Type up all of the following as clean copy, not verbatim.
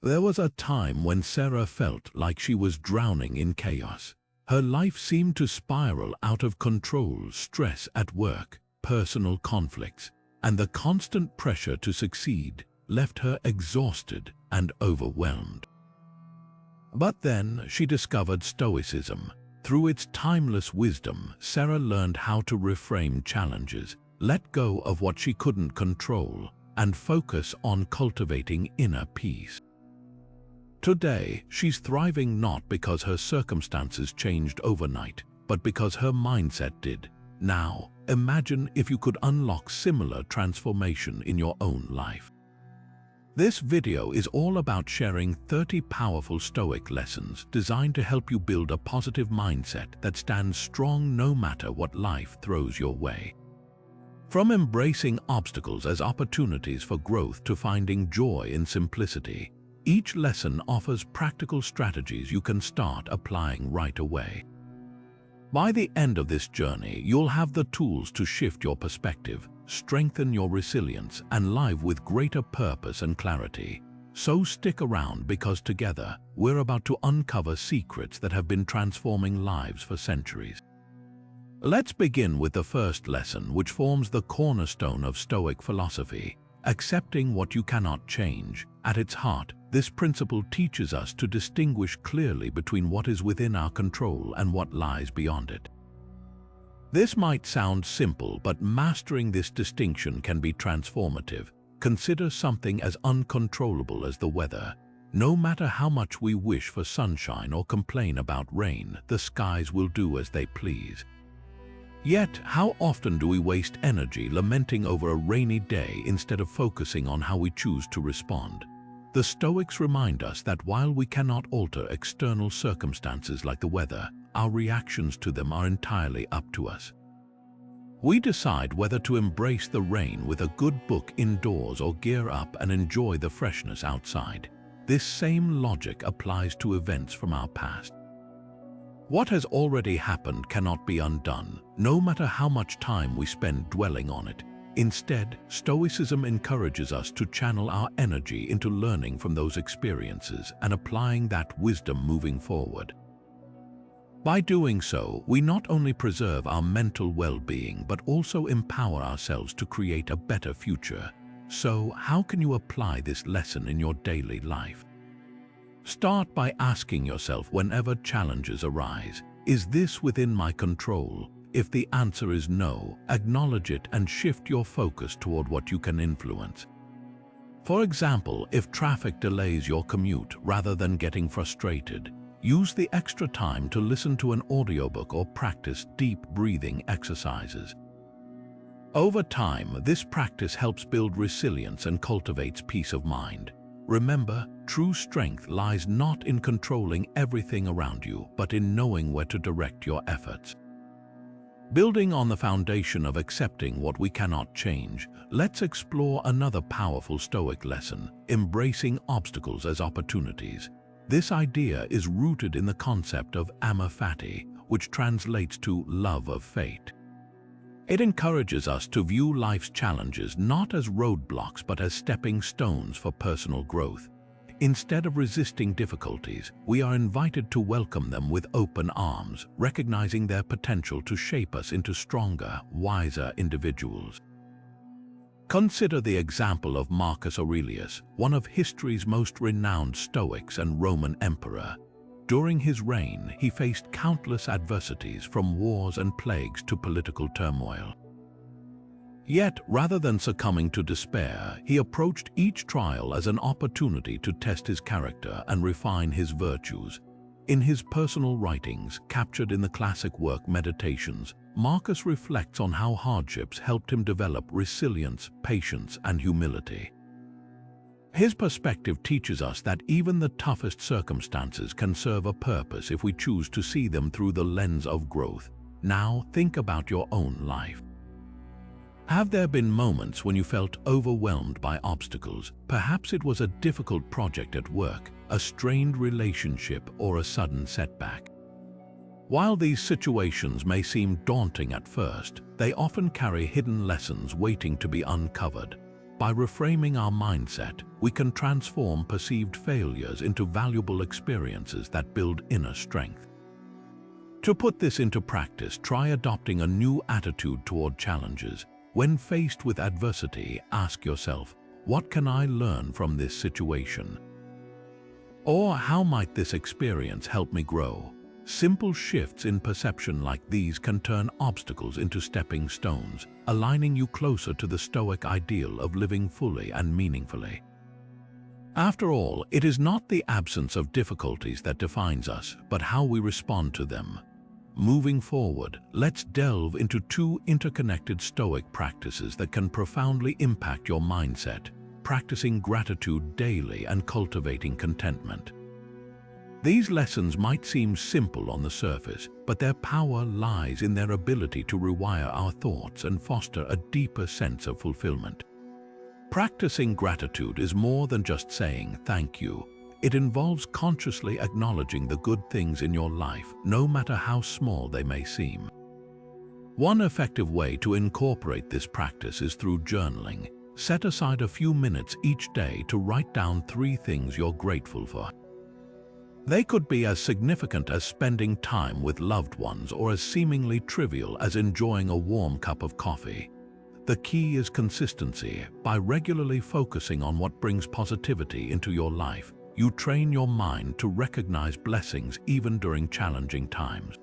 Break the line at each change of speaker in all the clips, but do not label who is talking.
There was a time when Sarah felt like she was drowning in chaos. Her life seemed to spiral out of control, stress at work, personal conflicts, and the constant pressure to succeed left her exhausted and overwhelmed. But then she discovered Stoicism. Through its timeless wisdom, Sarah learned how to reframe challenges, let go of what she couldn't control, and focus on cultivating inner peace. Today, she's thriving not because her circumstances changed overnight, but because her mindset did. Now, imagine if you could unlock similar transformation in your own life. This video is all about sharing 30 powerful Stoic lessons designed to help you build a positive mindset that stands strong no matter what life throws your way. From embracing obstacles as opportunities for growth to finding joy in simplicity, each lesson offers practical strategies you can start applying right away. By the end of this journey, you'll have the tools to shift your perspective, strengthen your resilience, and live with greater purpose and clarity. So stick around because together, we're about to uncover secrets that have been transforming lives for centuries. Let's begin with the first lesson, which forms the cornerstone of Stoic philosophy: accepting what you cannot change. At its heart, this principle teaches us to distinguish clearly between what is within our control and what lies beyond it. This might sound simple, but mastering this distinction can be transformative. Consider something as uncontrollable as the weather. No matter how much we wish for sunshine or complain about rain, the skies will do as they please. Yet, how often do we waste energy lamenting over a rainy day instead of focusing on how we choose to respond? The Stoics remind us that while we cannot alter external circumstances like the weather, our reactions to them are entirely up to us. We decide whether to embrace the rain with a good book indoors or gear up and enjoy the freshness outside. This same logic applies to events from our past. What has already happened cannot be undone, no matter how much time we spend dwelling on it. Instead, Stoicism encourages us to channel our energy into learning from those experiences and applying that wisdom moving forward. By doing so, we not only preserve our mental well-being, but also empower ourselves to create a better future. So, how can you apply this lesson in your daily life? Start by asking yourself whenever challenges arise, is this within my control? If the answer is no, acknowledge it and shift your focus toward what you can influence. For example, if traffic delays your commute, rather than getting frustrated, use the extra time to listen to an audiobook or practice deep breathing exercises. Over time, this practice helps build resilience and cultivates peace of mind. Remember, true strength lies not in controlling everything around you, but in knowing where to direct your efforts. Building on the foundation of accepting what we cannot change, let's explore another powerful Stoic lesson: embracing obstacles as opportunities. This idea is rooted in the concept of amor fati, which translates to love of fate. It encourages us to view life's challenges not as roadblocks but as stepping stones for personal growth. Instead of resisting difficulties, we are invited to welcome them with open arms, recognizing their potential to shape us into stronger, wiser individuals. Consider the example of Marcus Aurelius, one of history's most renowned Stoics and Roman emperor. During his reign, he faced countless adversities, from wars and plagues to political turmoil. Yet, rather than succumbing to despair, he approached each trial as an opportunity to test his character and refine his virtues. In his personal writings, captured in the classic work Meditations, Marcus reflects on how hardships helped him develop resilience, patience, and humility. His perspective teaches us that even the toughest circumstances can serve a purpose if we choose to see them through the lens of growth. Now, think about your own life. Have there been moments when you felt overwhelmed by obstacles? Perhaps it was a difficult project at work, a strained relationship, or a sudden setback. While these situations may seem daunting at first, they often carry hidden lessons waiting to be uncovered. By reframing our mindset, we can transform perceived failures into valuable experiences that build inner strength. To put this into practice, try adopting a new attitude toward challenges. When faced with adversity, ask yourself, what can I learn from this situation? Or how might this experience help me grow? Simple shifts in perception like these can turn obstacles into stepping stones, aligning you closer to the Stoic ideal of living fully and meaningfully. After all, it is not the absence of difficulties that defines us, but how we respond to them. Moving forward, let's delve into two interconnected Stoic practices that can profoundly impact your mindset: practicing gratitude daily and cultivating contentment. These lessons might seem simple on the surface, but their power lies in their ability to rewire our thoughts and foster a deeper sense of fulfillment. Practicing gratitude is more than just saying thank you. It involves consciously acknowledging the good things in your life, no matter how small they may seem. One effective way to incorporate this practice is through journaling. Set aside a few minutes each day to write down 3 things you're grateful for. They could be as significant as spending time with loved ones or as seemingly trivial as enjoying a warm cup of coffee. The key is consistency. By regularly focusing on what brings positivity into your life, you train your mind to recognize blessings even during challenging times.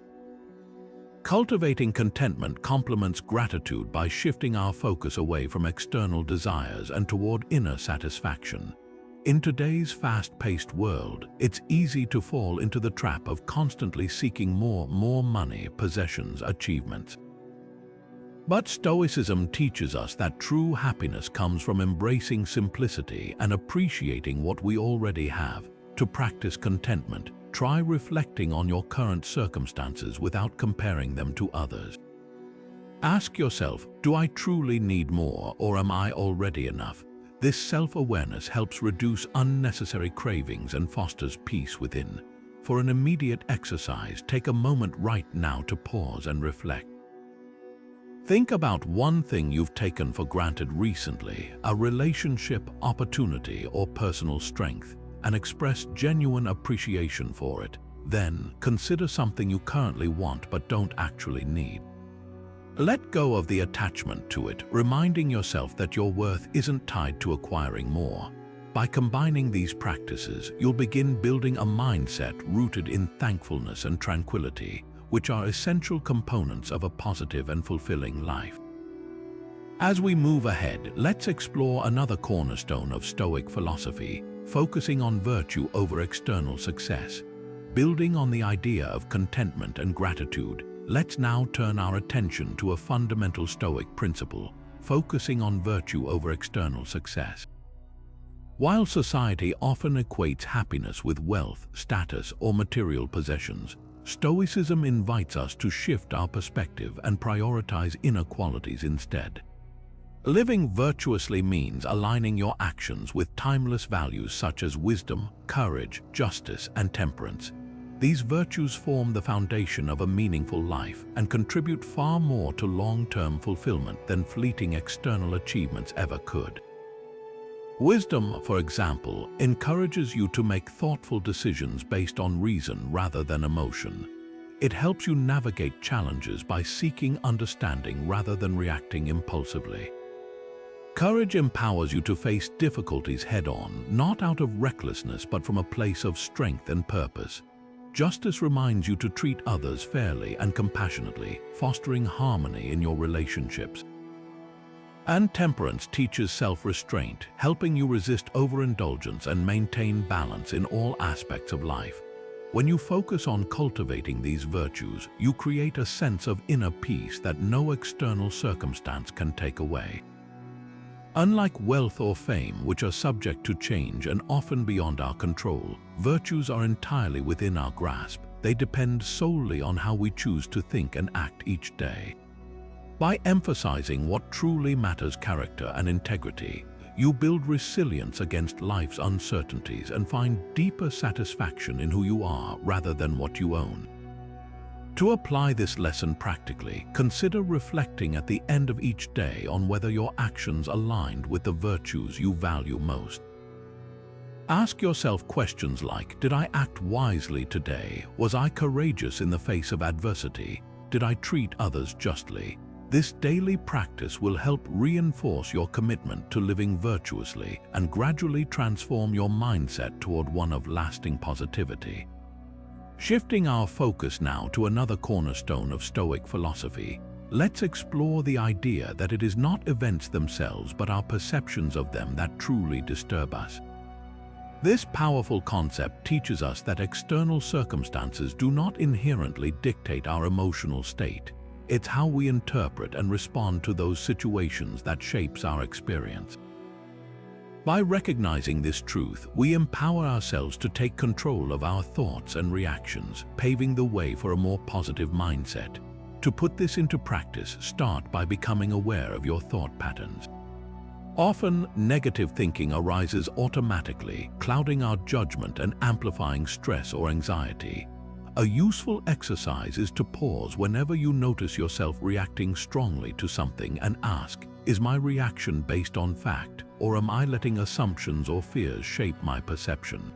Cultivating contentment complements gratitude by shifting our focus away from external desires and toward inner satisfaction. In today's fast-paced world, it's easy to fall into the trap of constantly seeking more money, possessions, achievements. But Stoicism teaches us that true happiness comes from embracing simplicity and appreciating what we already have. To practice contentment, try reflecting on your current circumstances without comparing them to others. Ask yourself, do I truly need more, or am I already enough? This self-awareness helps reduce unnecessary cravings and fosters peace within. For an immediate exercise, take a moment right now to pause and reflect. Think about one thing you've taken for granted recently, a relationship, opportunity, or personal strength, and express genuine appreciation for it. Then, consider something you currently want but don't actually need. Let go of the attachment to it, reminding yourself that your worth isn't tied to acquiring more. By combining these practices, you'll begin building a mindset rooted in thankfulness and tranquility, which are essential components of a positive and fulfilling life. As we move ahead, let's explore another cornerstone of Stoic philosophy, focusing on virtue over external success. Building on the idea of contentment and gratitude, let's now turn our attention to a fundamental Stoic principle, focusing on virtue over external success. While society often equates happiness with wealth, status, or material possessions, Stoicism invites us to shift our perspective and prioritize inner qualities instead. Living virtuously means aligning your actions with timeless values such as wisdom, courage, justice, and temperance. These virtues form the foundation of a meaningful life and contribute far more to long-term fulfillment than fleeting external achievements ever could. Wisdom, for example, encourages you to make thoughtful decisions based on reason rather than emotion. It helps you navigate challenges by seeking understanding rather than reacting impulsively. Courage empowers you to face difficulties head-on, not out of recklessness but from a place of strength and purpose. Justice reminds you to treat others fairly and compassionately, fostering harmony in your relationships. And temperance teaches self-restraint, helping you resist overindulgence and maintain balance in all aspects of life. When you focus on cultivating these virtues, you create a sense of inner peace that no external circumstance can take away. Unlike wealth or fame, which are subject to change and often beyond our control, virtues are entirely within our grasp. They depend solely on how we choose to think and act each day. By emphasizing what truly matters, character and integrity, you build resilience against life's uncertainties and find deeper satisfaction in who you are rather than what you own. To apply this lesson practically, consider reflecting at the end of each day on whether your actions aligned with the virtues you value most. Ask yourself questions like, did I act wisely today? Was I courageous in the face of adversity? Did I treat others justly? This daily practice will help reinforce your commitment to living virtuously and gradually transform your mindset toward one of lasting positivity. Shifting our focus now to another cornerstone of Stoic philosophy, let's explore the idea that it is not events themselves but our perceptions of them that truly disturb us. This powerful concept teaches us that external circumstances do not inherently dictate our emotional state. It's how we interpret and respond to those situations that shapes our experience. By recognizing this truth, we empower ourselves to take control of our thoughts and reactions, paving the way for a more positive mindset. To put this into practice, start by becoming aware of your thought patterns. Often, negative thinking arises automatically, clouding our judgment and amplifying stress or anxiety. A useful exercise is to pause whenever you notice yourself reacting strongly to something and ask, is my reaction based on fact, or am I letting assumptions or fears shape my perception?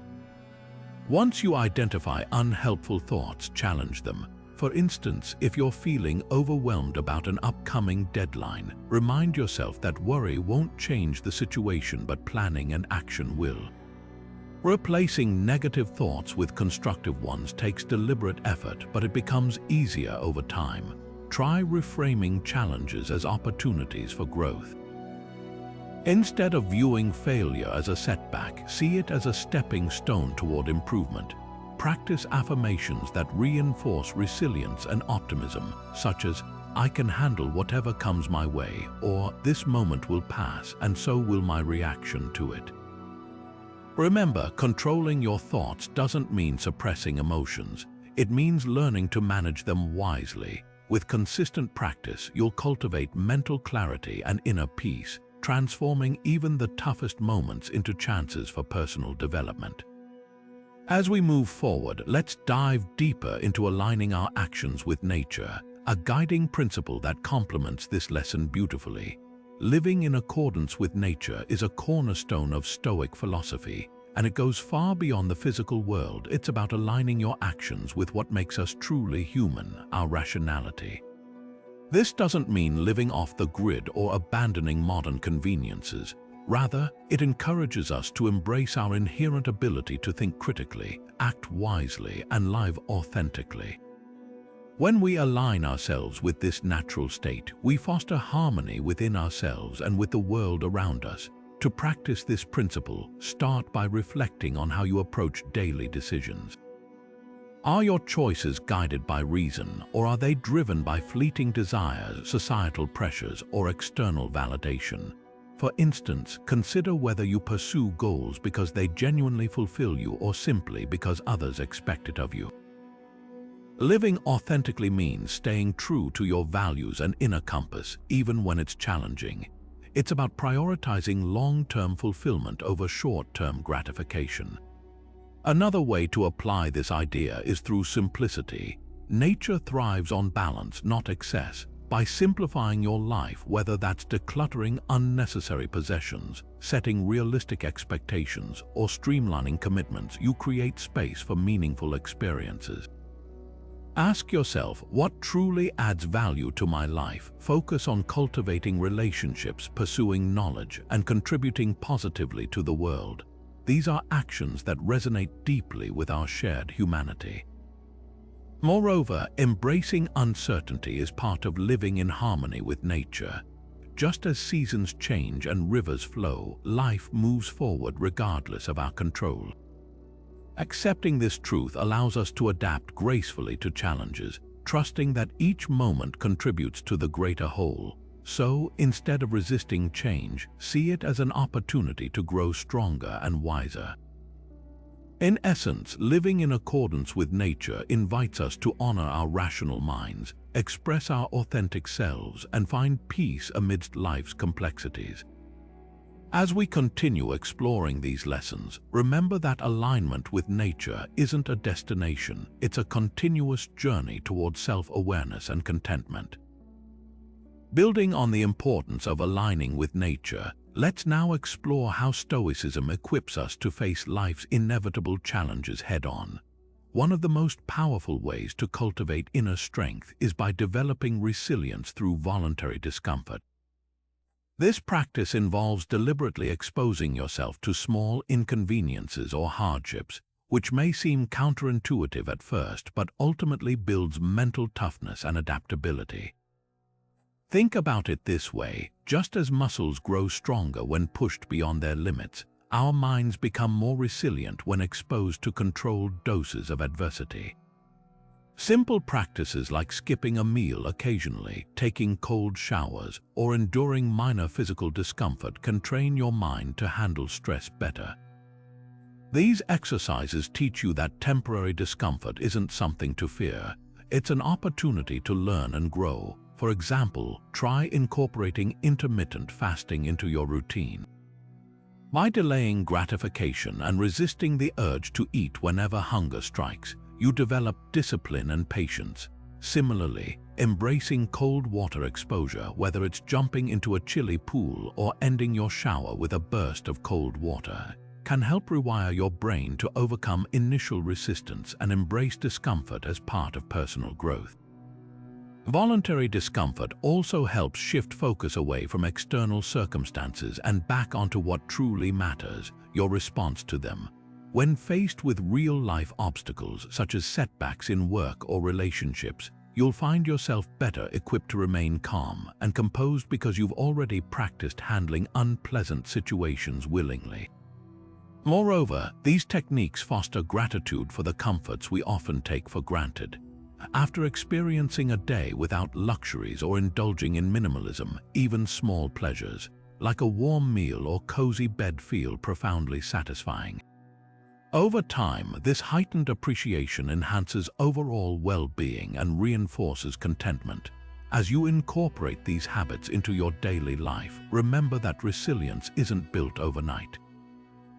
Once you identify unhelpful thoughts, challenge them. For instance, if you're feeling overwhelmed about an upcoming deadline, remind yourself that worry won't change the situation, but planning and action will. Replacing negative thoughts with constructive ones takes deliberate effort, but it becomes easier over time. Try reframing challenges as opportunities for growth. Instead of viewing failure as a setback, see it as a stepping stone toward improvement. Practice affirmations that reinforce resilience and optimism, such as, I can handle whatever comes my way, or this moment will pass and so will my reaction to it. Remember, controlling your thoughts doesn't mean suppressing emotions. It means learning to manage them wisely. With consistent practice, you'll cultivate mental clarity and inner peace, transforming even the toughest moments into chances for personal development. As we move forward, let's dive deeper into aligning our actions with nature, a guiding principle that complements this lesson beautifully. Living in accordance with nature is a cornerstone of Stoic philosophy, and it goes far beyond the physical world. It's about aligning your actions with what makes us truly human, our rationality. This doesn't mean living off the grid or abandoning modern conveniences. Rather, it encourages us to embrace our inherent ability to think critically, act wisely, and live authentically. When we align ourselves with this natural state, we foster harmony within ourselves and with the world around us. To practice this principle, start by reflecting on how you approach daily decisions. Are your choices guided by reason, or are they driven by fleeting desires, societal pressures, or external validation? For instance, consider whether you pursue goals because they genuinely fulfill you or simply because others expect it of you. Living authentically means staying true to your values and inner compass, even when it's challenging. It's about prioritizing long-term fulfillment over short-term gratification. Another way to apply this idea is through simplicity. Nature thrives on balance, not excess. By simplifying your life, whether that's decluttering unnecessary possessions, setting realistic expectations, or streamlining commitments, you create space for meaningful experiences. Ask yourself, what truly adds value to my life? Focus on cultivating relationships, pursuing knowledge, and contributing positively to the world. These are actions that resonate deeply with our shared humanity. Moreover, embracing uncertainty is part of living in harmony with nature. Just as seasons change and rivers flow, life moves forward regardless of our control. Accepting this truth allows us to adapt gracefully to challenges, trusting that each moment contributes to the greater whole. So, instead of resisting change, see it as an opportunity to grow stronger and wiser. In essence, living in accordance with nature invites us to honor our rational minds, express our authentic selves, and find peace amidst life's complexities. As we continue exploring these lessons, remember that alignment with nature isn't a destination, it's a continuous journey towards self-awareness and contentment. Building on the importance of aligning with nature, let's now explore how Stoicism equips us to face life's inevitable challenges head-on. One of the most powerful ways to cultivate inner strength is by developing resilience through voluntary discomfort. This practice involves deliberately exposing yourself to small inconveniences or hardships, which may seem counterintuitive at first but ultimately builds mental toughness and adaptability. Think about it this way: just as muscles grow stronger when pushed beyond their limits, our minds become more resilient when exposed to controlled doses of adversity. Simple practices like skipping a meal occasionally, taking cold showers, or enduring minor physical discomfort can train your mind to handle stress better. These exercises teach you that temporary discomfort isn't something to fear. It's an opportunity to learn and grow. For example, try incorporating intermittent fasting into your routine. By delaying gratification and resisting the urge to eat whenever hunger strikes, you develop discipline and patience. Similarly, embracing cold water exposure, whether it's jumping into a chilly pool or ending your shower with a burst of cold water, can help rewire your brain to overcome initial resistance and embrace discomfort as part of personal growth. Voluntary discomfort also helps shift focus away from external circumstances and back onto what truly matters, your response to them. When faced with real-life obstacles, such as setbacks in work or relationships, you'll find yourself better equipped to remain calm and composed because you've already practiced handling unpleasant situations willingly. Moreover, these techniques foster gratitude for the comforts we often take for granted. After experiencing a day without luxuries or indulging in minimalism, even small pleasures, like a warm meal or cozy bed, feel profoundly satisfying. Over time, this heightened appreciation enhances overall well-being and reinforces contentment. As you incorporate these habits into your daily life, remember that resilience isn't built overnight.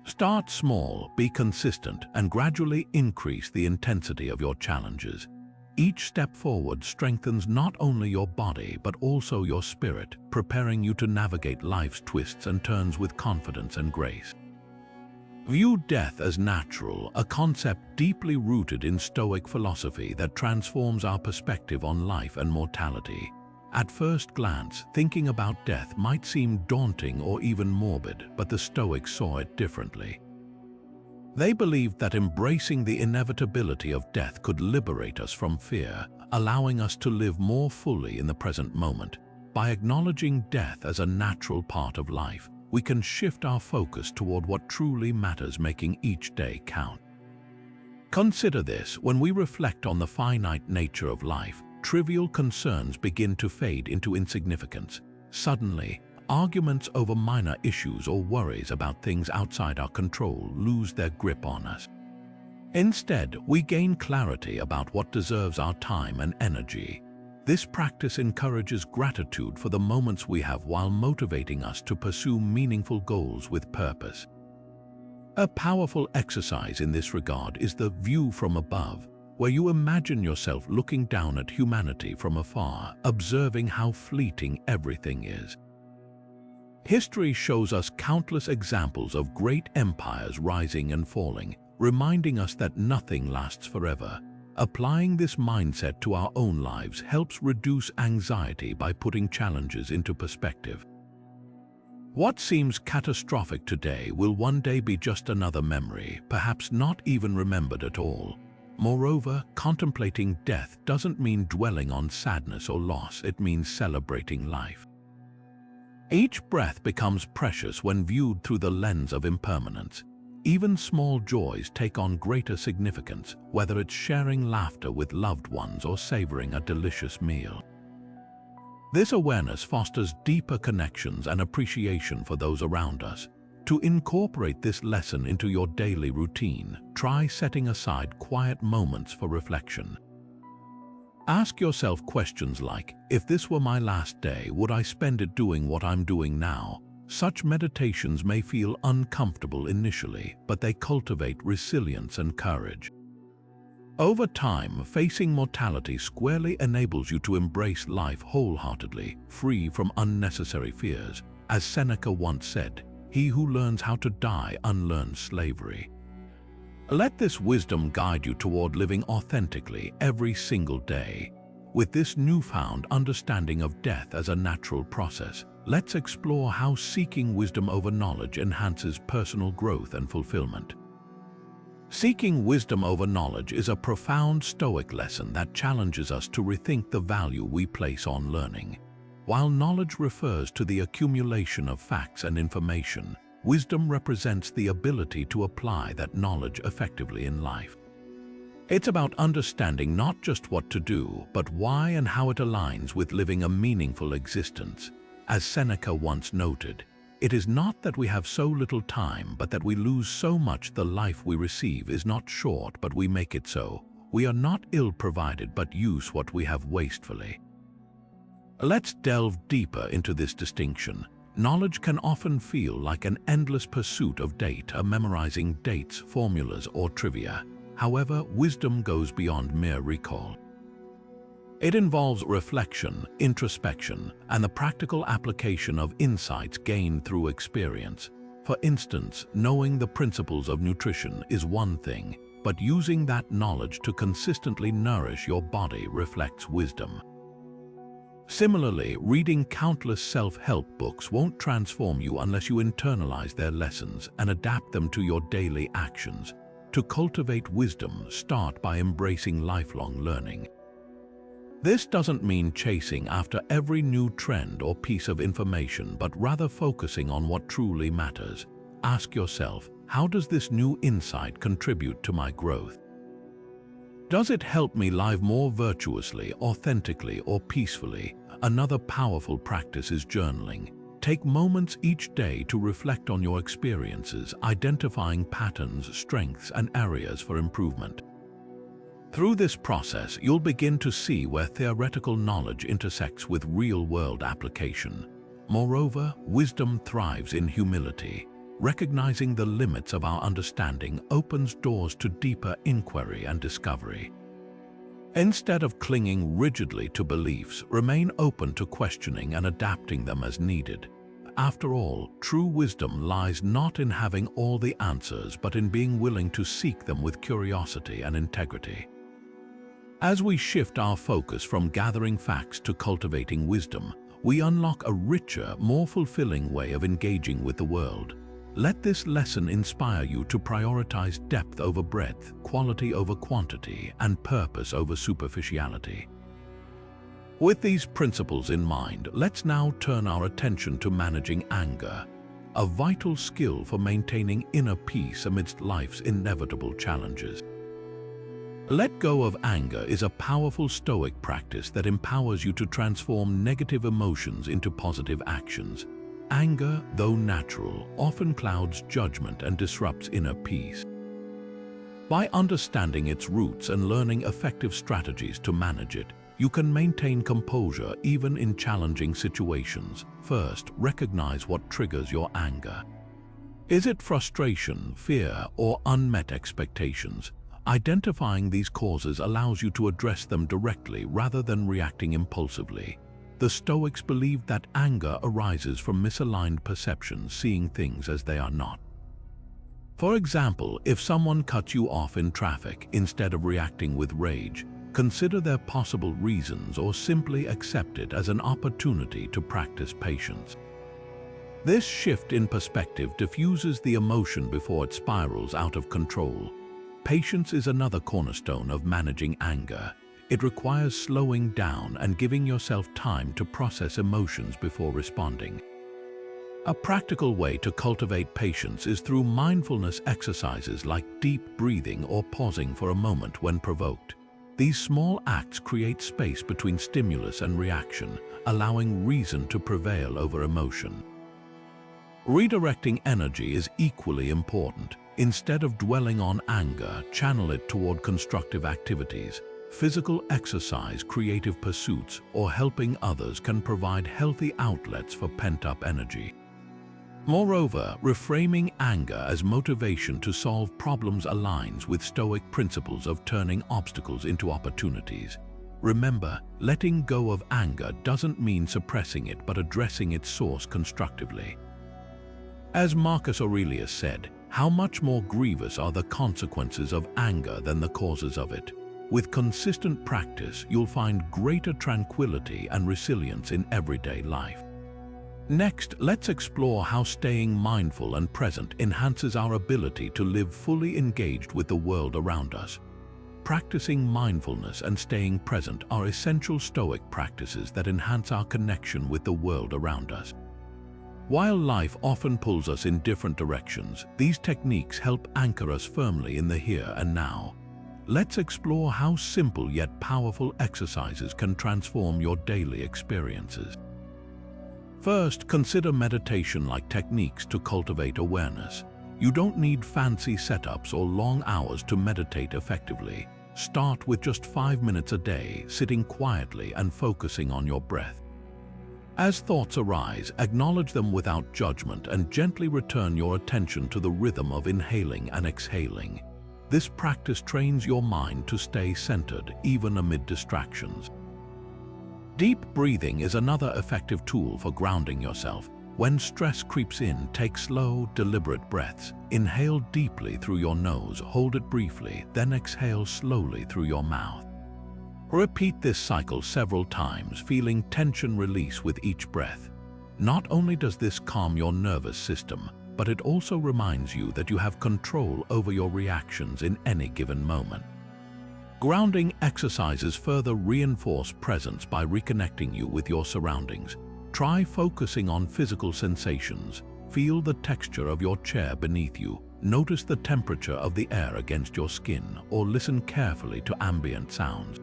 Start small, be consistent, and gradually increase the intensity of your challenges. Each step forward strengthens not only your body but also your spirit, preparing you to navigate life's twists and turns with confidence and grace. View death as natural, a concept deeply rooted in Stoic philosophy that transforms our perspective on life and mortality. At first glance, thinking about death might seem daunting or even morbid, but the Stoics saw it differently. They believed that embracing the inevitability of death could liberate us from fear, allowing us to live more fully in the present moment. By acknowledging death as a natural part of life, we can shift our focus toward what truly matters, making each day count. Consider this: when we reflect on the finite nature of life, trivial concerns begin to fade into insignificance. Suddenly, arguments over minor issues or worries about things outside our control lose their grip on us. Instead, we gain clarity about what deserves our time and energy. This practice encourages gratitude for the moments we have while motivating us to pursue meaningful goals with purpose. A powerful exercise in this regard is the view from above, where you imagine yourself looking down at humanity from afar, observing how fleeting everything is. History shows us countless examples of great empires rising and falling, reminding us that nothing lasts forever. Applying this mindset to our own lives helps reduce anxiety by putting challenges into perspective. What seems catastrophic today will one day be just another memory, perhaps not even remembered at all. Moreover, contemplating death doesn't mean dwelling on sadness or loss, it means celebrating life. Each breath becomes precious when viewed through the lens of impermanence. Even small joys take on greater significance, whether it's sharing laughter with loved ones or savoring a delicious meal. This awareness fosters deeper connections and appreciation for those around us. To incorporate this lesson into your daily routine, try setting aside quiet moments for reflection. Ask yourself questions like, if this were my last day, would I spend it doing what I'm doing now? Such meditations may feel uncomfortable initially, but they cultivate resilience and courage. Over time, facing mortality squarely enables you to embrace life wholeheartedly, free from unnecessary fears. As Seneca once said, "He who learns how to die unlearns slavery." Let this wisdom guide you toward living authentically every single day. With this newfound understanding of death as a natural process, let's explore how seeking wisdom over knowledge enhances personal growth and fulfillment. Seeking wisdom over knowledge is a profound Stoic lesson that challenges us to rethink the value we place on learning. While knowledge refers to the accumulation of facts and information, wisdom represents the ability to apply that knowledge effectively in life. It's about understanding not just what to do, but why and how it aligns with living a meaningful existence. As Seneca once noted, "It is not that we have so little time, but that we lose so much. The life we receive is not short, but we make it so. We are not ill-provided, but use what we have wastefully." Let's delve deeper into this distinction. Knowledge can often feel like an endless pursuit of data, memorizing dates, formulas, or trivia. However, wisdom goes beyond mere recall. It involves reflection, introspection, and the practical application of insights gained through experience. For instance, knowing the principles of nutrition is one thing, but using that knowledge to consistently nourish your body reflects wisdom. Similarly, reading countless self-help books won't transform you unless you internalize their lessons and adapt them to your daily actions. To cultivate wisdom, start by embracing lifelong learning. This doesn't mean chasing after every new trend or piece of information, but rather focusing on what truly matters. Ask yourself, how does this new insight contribute to my growth? Does it help me live more virtuously, authentically, or peacefully? Another powerful practice is journaling. Take moments each day to reflect on your experiences, identifying patterns, strengths, and areas for improvement. Through this process, you'll begin to see where theoretical knowledge intersects with real-world application. Moreover, wisdom thrives in humility. Recognizing the limits of our understanding opens doors to deeper inquiry and discovery. Instead of clinging rigidly to beliefs, remain open to questioning and adapting them as needed. After all, true wisdom lies not in having all the answers, but in being willing to seek them with curiosity and integrity. As we shift our focus from gathering facts to cultivating wisdom, we unlock a richer, more fulfilling way of engaging with the world. Let this lesson inspire you to prioritize depth over breadth, quality over quantity, and purpose over superficiality. With these principles in mind, let's now turn our attention to managing anger, a vital skill for maintaining inner peace amidst life's inevitable challenges. Let go of anger is a powerful Stoic practice that empowers you to transform negative emotions into positive actions. Anger, though natural, often clouds judgment and disrupts inner peace. By understanding its roots and learning effective strategies to manage it, you can maintain composure even in challenging situations. First, recognize what triggers your anger. Is it frustration, fear, or unmet expectations? Identifying these causes allows you to address them directly rather than reacting impulsively. The Stoics believed that anger arises from misaligned perceptions, seeing things as they are not. For example, if someone cuts you off in traffic, instead of reacting with rage, consider their possible reasons or simply accept it as an opportunity to practice patience. This shift in perspective diffuses the emotion before it spirals out of control. Patience is another cornerstone of managing anger. It requires slowing down and giving yourself time to process emotions before responding. A practical way to cultivate patience is through mindfulness exercises like deep breathing or pausing for a moment when provoked. These small acts create space between stimulus and reaction, allowing reason to prevail over emotion. Redirecting energy is equally important. Instead of dwelling on anger, channel it toward constructive activities. Physical exercise, creative pursuits, or helping others can provide healthy outlets for pent-up energy. Moreover, reframing anger as motivation to solve problems aligns with Stoic principles of turning obstacles into opportunities. Remember, letting go of anger doesn't mean suppressing it but addressing its source constructively. As Marcus Aurelius said, how much more grievous are the consequences of anger than the causes of it? With consistent practice, you'll find greater tranquility and resilience in everyday life. Next, let's explore how staying mindful and present enhances our ability to live fully engaged with the world around us. Practicing mindfulness and staying present are essential Stoic practices that enhance our connection with the world around us. While life often pulls us in different directions, these techniques help anchor us firmly in the here and now. Let's explore how simple yet powerful exercises can transform your daily experiences. First, consider meditation-like techniques to cultivate awareness. You don't need fancy setups or long hours to meditate effectively. Start with just 5 minutes a day, sitting quietly and focusing on your breath. As thoughts arise, acknowledge them without judgment and gently return your attention to the rhythm of inhaling and exhaling. This practice trains your mind to stay centered, even amid distractions. Deep breathing is another effective tool for grounding yourself. When stress creeps in, take slow, deliberate breaths. Inhale deeply through your nose, hold it briefly, then exhale slowly through your mouth. Repeat this cycle several times, feeling tension release with each breath. Not only does this calm your nervous system, but it also reminds you that you have control over your reactions in any given moment. Grounding exercises further reinforce presence by reconnecting you with your surroundings. Try focusing on physical sensations. Feel the texture of your chair beneath you. Notice the temperature of the air against your skin, or listen carefully to ambient sounds.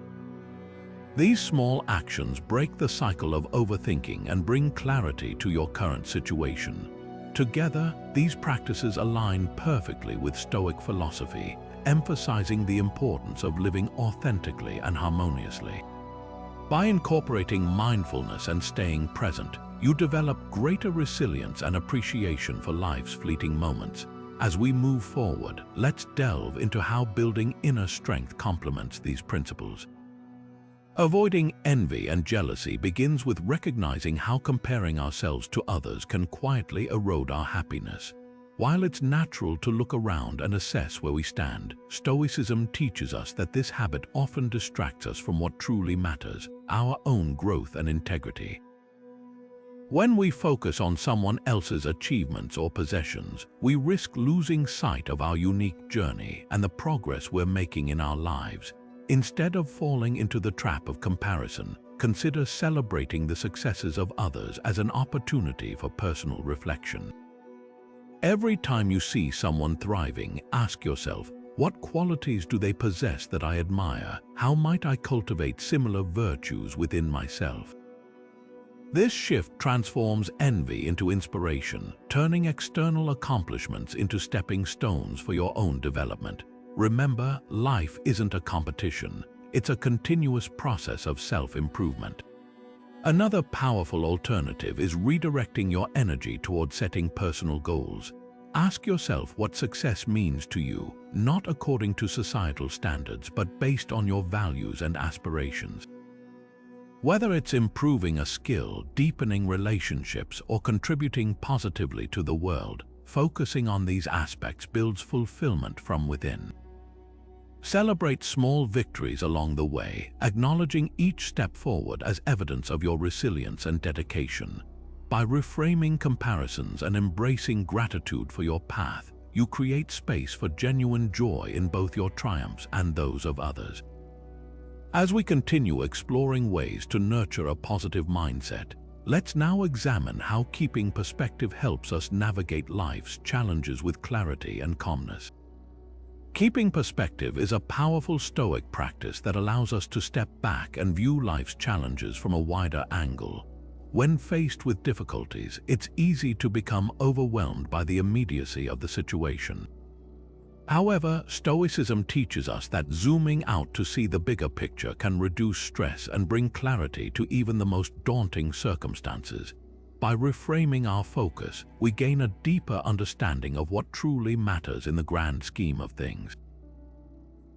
These small actions break the cycle of overthinking and bring clarity to your current situation. Together, these practices align perfectly with Stoic philosophy, emphasizing the importance of living authentically and harmoniously. By incorporating mindfulness and staying present, you develop greater resilience and appreciation for life's fleeting moments. As we move forward, let's delve into how building inner strength complements these principles. Avoiding envy and jealousy begins with recognizing how comparing ourselves to others can quietly erode our happiness. While it's natural to look around and assess where we stand, Stoicism teaches us that this habit often distracts us from what truly matters, our own growth and integrity. When we focus on someone else's achievements or possessions, we risk losing sight of our unique journey and the progress we're making in our lives. Instead of falling into the trap of comparison, consider celebrating the successes of others as an opportunity for personal reflection. Every time you see someone thriving, ask yourself, what qualities do they possess that I admire? How might I cultivate similar virtues within myself? This shift transforms envy into inspiration, turning external accomplishments into stepping stones for your own development. Remember, life isn't a competition. It's a continuous process of self-improvement. Another powerful alternative is redirecting your energy toward setting personal goals. Ask yourself what success means to you, not according to societal standards, but based on your values and aspirations. Whether it's improving a skill, deepening relationships, or contributing positively to the world, focusing on these aspects builds fulfillment from within. Celebrate small victories along the way, acknowledging each step forward as evidence of your resilience and dedication. By reframing comparisons and embracing gratitude for your path, you create space for genuine joy in both your triumphs and those of others. As we continue exploring ways to nurture a positive mindset, let's now examine how keeping perspective helps us navigate life's challenges with clarity and calmness. Keeping perspective is a powerful Stoic practice that allows us to step back and view life's challenges from a wider angle. When faced with difficulties, it's easy to become overwhelmed by the immediacy of the situation. However, Stoicism teaches us that zooming out to see the bigger picture can reduce stress and bring clarity to even the most daunting circumstances. By reframing our focus, we gain a deeper understanding of what truly matters in the grand scheme of things.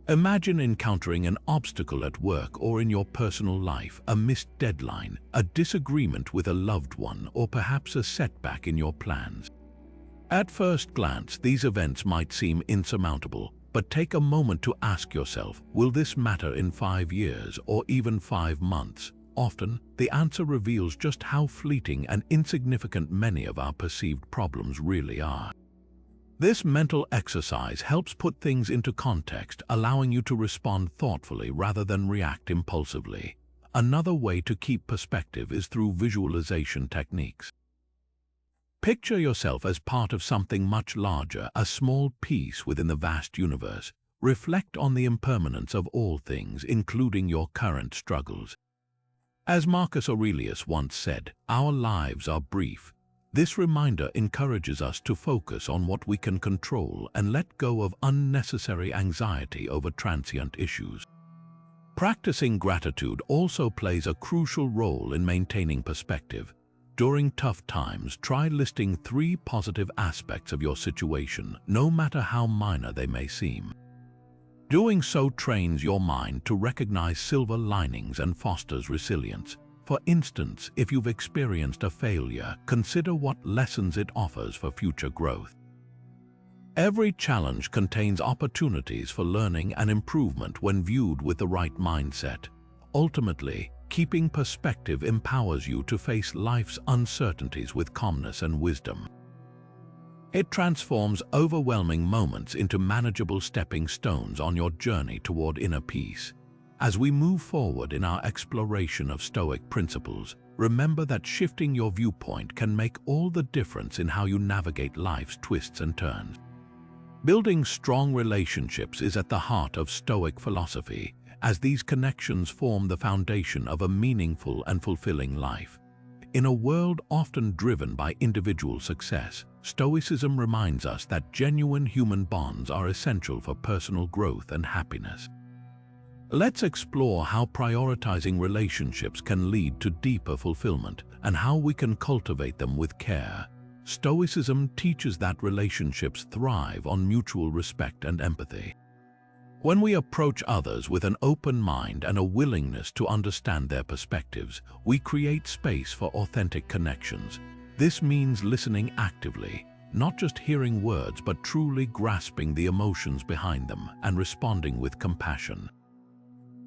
Imagine encountering an obstacle at work or in your personal life, a missed deadline, a disagreement with a loved one, or perhaps a setback in your plans. At first glance, these events might seem insurmountable, but take a moment to ask yourself, will this matter in 5 years or even 5 months? Often, the answer reveals just how fleeting and insignificant many of our perceived problems really are. This mental exercise helps put things into context, allowing you to respond thoughtfully rather than react impulsively. Another way to keep perspective is through visualization techniques. Picture yourself as part of something much larger, a small piece within the vast universe. Reflect on the impermanence of all things, including your current struggles. As Marcus Aurelius once said, "Our lives are brief." This reminder encourages us to focus on what we can control and let go of unnecessary anxiety over transient issues. Practicing gratitude also plays a crucial role in maintaining perspective. During tough times, try listing 3 positive aspects of your situation, no matter how minor they may seem. Doing so trains your mind to recognize silver linings and fosters resilience. For instance, if you've experienced a failure, consider what lessons it offers for future growth. Every challenge contains opportunities for learning and improvement when viewed with the right mindset. Ultimately, keeping perspective empowers you to face life's uncertainties with calmness and wisdom. It transforms overwhelming moments into manageable stepping stones on your journey toward inner peace. As we move forward in our exploration of Stoic principles, remember that shifting your viewpoint can make all the difference in how you navigate life's twists and turns. Building strong relationships is at the heart of Stoic philosophy, as these connections form the foundation of a meaningful and fulfilling life. In a world often driven by individual success, Stoicism reminds us that genuine human bonds are essential for personal growth and happiness. Let's explore how prioritizing relationships can lead to deeper fulfillment and how we can cultivate them with care. Stoicism teaches that relationships thrive on mutual respect and empathy. When we approach others with an open mind and a willingness to understand their perspectives, we create space for authentic connections. This means listening actively, not just hearing words but truly grasping the emotions behind them and responding with compassion.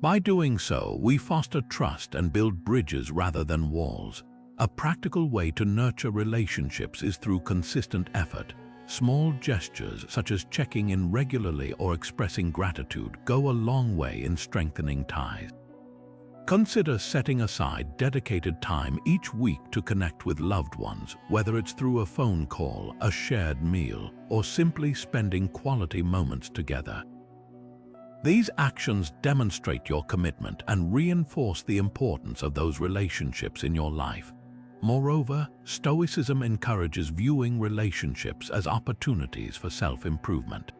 By doing so, we foster trust and build bridges rather than walls. A practical way to nurture relationships is through consistent effort. Small gestures such as checking in regularly or expressing gratitude go a long way in strengthening ties. Consider setting aside dedicated time each week to connect with loved ones, whether it's through a phone call, a shared meal, or simply spending quality moments together. These actions demonstrate your commitment and reinforce the importance of those relationships in your life. Moreover, Stoicism encourages viewing relationships as opportunities for self-improvement.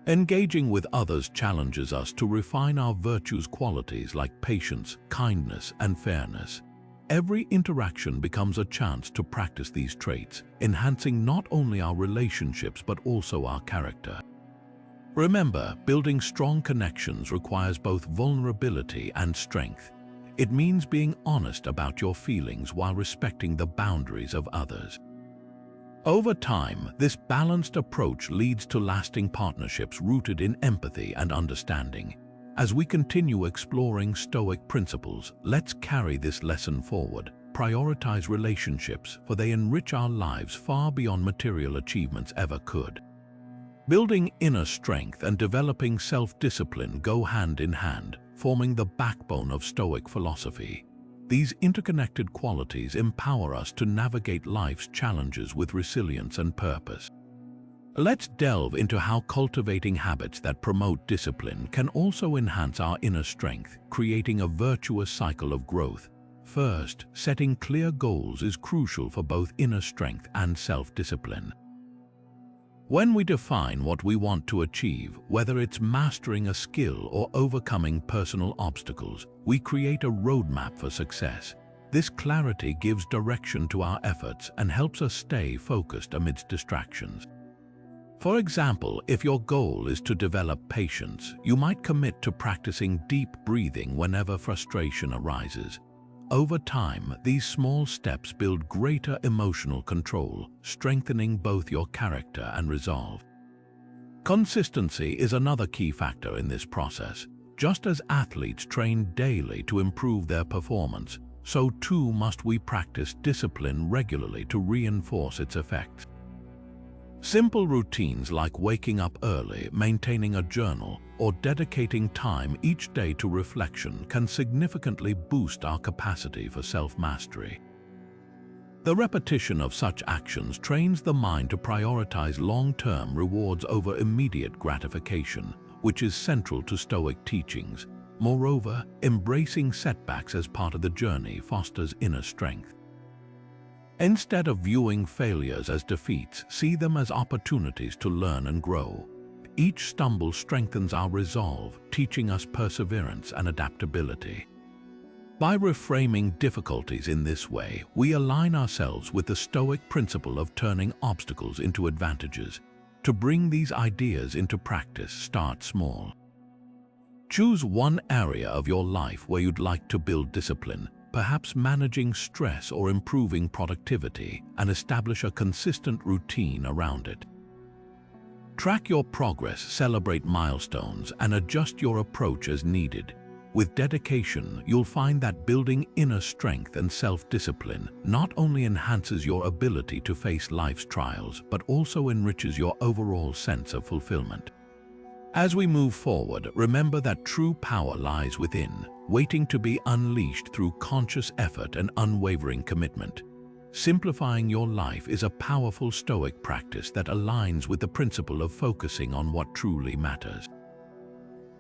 Engaging with others challenges us to refine our virtues qualities like patience, kindness, and fairness. Every interaction becomes a chance to practice these traits, enhancing not only our relationships but also our character. Remember, building strong connections requires both vulnerability and strength. It means being honest about your feelings while respecting the boundaries of others. Over time, this balanced approach leads to lasting partnerships rooted in empathy and understanding. As we continue exploring Stoic principles, let's carry this lesson forward. Prioritize relationships, for they enrich our lives far beyond material achievements ever could. Building inner strength and developing self-discipline go hand in hand, forming the backbone of Stoic philosophy. These interconnected qualities empower us to navigate life's challenges with resilience and purpose. Let's delve into how cultivating habits that promote discipline can also enhance our inner strength, creating a virtuous cycle of growth. First, setting clear goals is crucial for both inner strength and self-discipline. When we define what we want to achieve, whether it's mastering a skill or overcoming personal obstacles, we create a roadmap for success. This clarity gives direction to our efforts and helps us stay focused amidst distractions. For example, if your goal is to develop patience, you might commit to practicing deep breathing whenever frustration arises. Over time, these small steps build greater emotional control, strengthening both your character and resolve. Consistency is another key factor in this process. Just as athletes train daily to improve their performance, so too must we practice discipline regularly to reinforce its effects. Simple routines like waking up early, maintaining a journal, or dedicating time each day to reflection can significantly boost our capacity for self-mastery. The repetition of such actions trains the mind to prioritize long-term rewards over immediate gratification, which is central to Stoic teachings. Moreover, embracing setbacks as part of the journey fosters inner strength. Instead of viewing failures as defeats, see them as opportunities to learn and grow. Each stumble strengthens our resolve, teaching us perseverance and adaptability. By reframing difficulties in this way, we align ourselves with the Stoic principle of turning obstacles into advantages. To bring these ideas into practice, start small. Choose one area of your life where you'd like to build discipline, perhaps managing stress or improving productivity, and establish a consistent routine around it. Track your progress, celebrate milestones, and adjust your approach as needed. With dedication, you'll find that building inner strength and self-discipline not only enhances your ability to face life's trials, but also enriches your overall sense of fulfillment. As we move forward, remember that true power lies within, waiting to be unleashed through conscious effort and unwavering commitment. Simplifying your life is a powerful Stoic practice that aligns with the principle of focusing on what truly matters.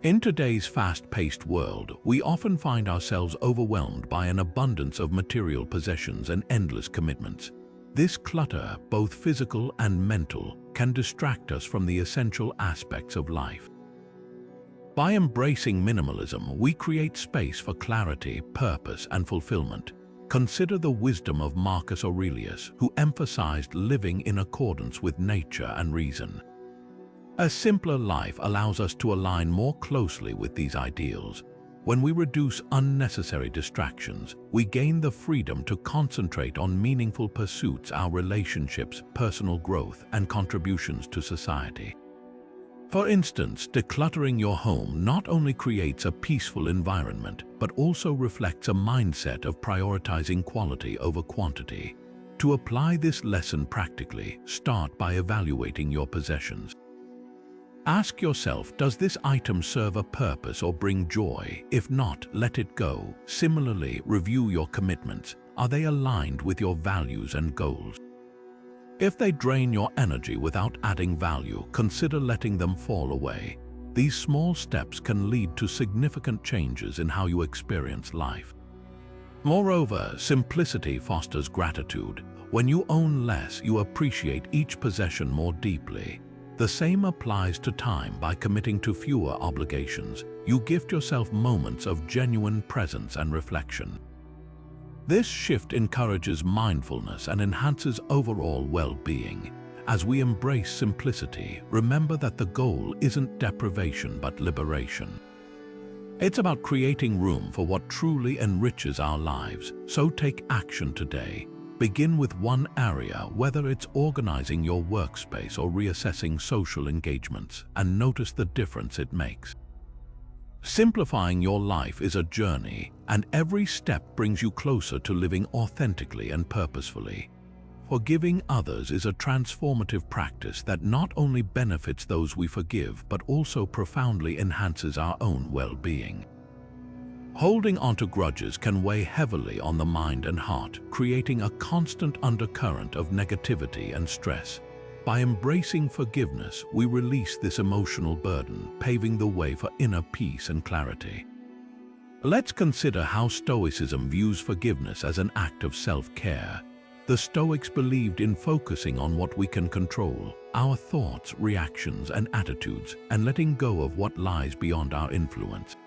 In today's fast-paced world, we often find ourselves overwhelmed by an abundance of material possessions and endless commitments. This clutter, both physical and mental, can distract us from the essential aspects of life. By embracing minimalism, we create space for clarity, purpose, and fulfillment. Consider the wisdom of Marcus Aurelius, who emphasized living in accordance with nature and reason. A simpler life allows us to align more closely with these ideals. When we reduce unnecessary distractions, we gain the freedom to concentrate on meaningful pursuits, our relationships, personal growth, and contributions to society. For instance, decluttering your home not only creates a peaceful environment, but also reflects a mindset of prioritizing quality over quantity. To apply this lesson practically, start by evaluating your possessions. Ask yourself, does this item serve a purpose or bring joy? If not, let it go. Similarly, review your commitments. Are they aligned with your values and goals? If they drain your energy without adding value, consider letting them fall away. These small steps can lead to significant changes in how you experience life. Moreover, simplicity fosters gratitude. When you own less, you appreciate each possession more deeply. The same applies to time. By committing to fewer obligations, you gift yourself moments of genuine presence and reflection. This shift encourages mindfulness and enhances overall well-being. As we embrace simplicity, remember that the goal isn't deprivation but liberation. It's about creating room for what truly enriches our lives. So take action today. Begin with one area, whether it's organizing your workspace or reassessing social engagements, and notice the difference it makes. Simplifying your life is a journey, and every step brings you closer to living authentically and purposefully. Forgiving others is a transformative practice that not only benefits those we forgive, but also profoundly enhances our own well-being. Holding onto grudges can weigh heavily on the mind and heart, creating a constant undercurrent of negativity and stress. By embracing forgiveness, we release this emotional burden, paving the way for inner peace and clarity. Let's consider how Stoicism views forgiveness as an act of self-care. The Stoics believed in focusing on what we can control, our thoughts, reactions, and attitudes, and letting go of what lies beyond our influence.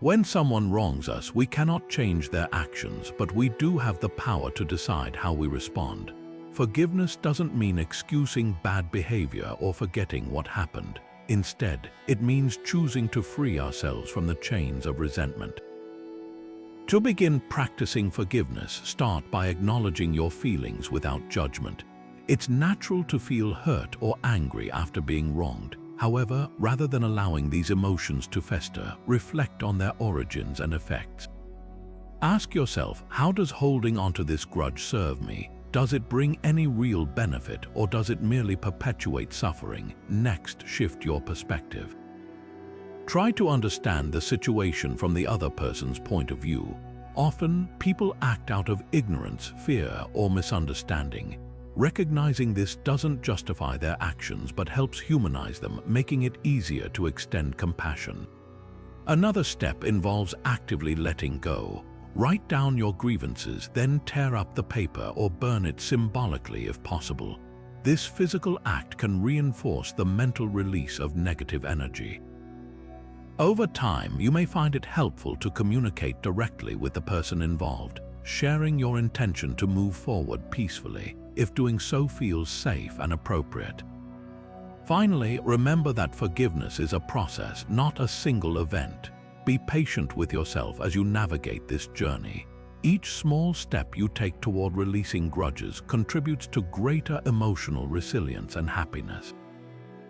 When someone wrongs us, we cannot change their actions, but we do have the power to decide how we respond. Forgiveness doesn't mean excusing bad behavior or forgetting what happened. Instead, it means choosing to free ourselves from the chains of resentment. To begin practicing forgiveness, start by acknowledging your feelings without judgment. It's natural to feel hurt or angry after being wronged. However, rather than allowing these emotions to fester, reflect on their origins and effects. Ask yourself, how does holding onto this grudge serve me? Does it bring any real benefit, or does it merely perpetuate suffering? Next, shift your perspective. Try to understand the situation from the other person's point of view. Often, people act out of ignorance, fear, or misunderstanding. Recognizing this doesn't justify their actions but helps humanize them, making it easier to extend compassion. Another step involves actively letting go. Write down your grievances, then tear up the paper or burn it symbolically if possible. This physical act can reinforce the mental release of negative energy. Over time, you may find it helpful to communicate directly with the person involved, sharing your intention to move forward peacefully, if doing so feels safe and appropriate. Finally, remember that forgiveness is a process, not a single event. Be patient with yourself as you navigate this journey. Each small step you take toward releasing grudges contributes to greater emotional resilience and happiness.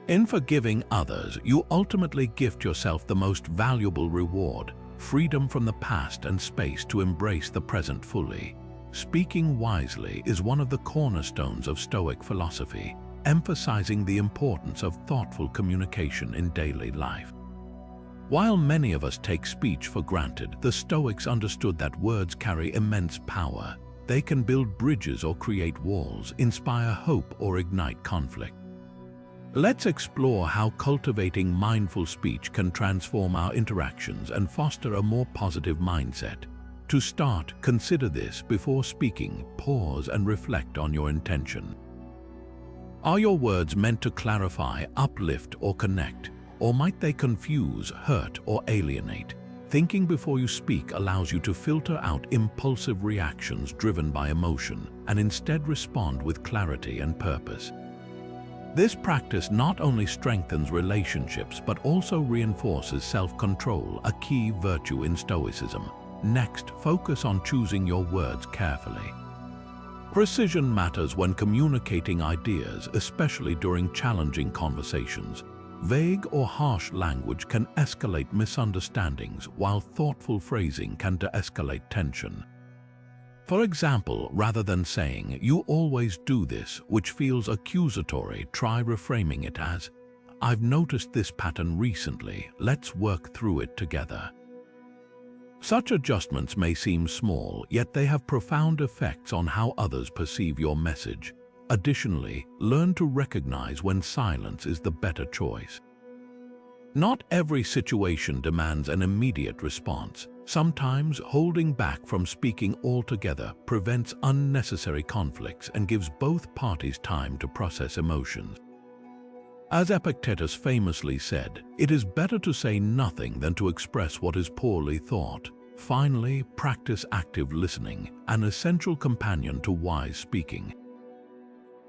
In forgiving others, you ultimately gift yourself the most valuable reward: freedom from the past and space to embrace the present fully. Speaking wisely is one of the cornerstones of Stoic philosophy, emphasizing the importance of thoughtful communication in daily life. While many of us take speech for granted, the Stoics understood that words carry immense power. They can build bridges or create walls, inspire hope or ignite conflict. Let's explore how cultivating mindful speech can transform our interactions and foster a more positive mindset. To start, consider this: before speaking, pause and reflect on your intention. Are your words meant to clarify, uplift, or connect? Or might they confuse, hurt, or alienate? Thinking before you speak allows you to filter out impulsive reactions driven by emotion and instead respond with clarity and purpose. This practice not only strengthens relationships but also reinforces self-control, a key virtue in Stoicism. Next, focus on choosing your words carefully. Precision matters when communicating ideas, especially during challenging conversations. Vague or harsh language can escalate misunderstandings, while thoughtful phrasing can de-escalate tension. For example, rather than saying, "You always do this," which feels accusatory, try reframing it as, "I've noticed this pattern recently, let's work through it together." Such adjustments may seem small, yet they have profound effects on how others perceive your message. Additionally, learn to recognize when silence is the better choice. Not every situation demands an immediate response. Sometimes holding back from speaking altogether prevents unnecessary conflicts and gives both parties time to process emotions. As Epictetus famously said, "It is better to say nothing than to express what is poorly thought." Finally, practice active listening, an essential companion to wise speaking.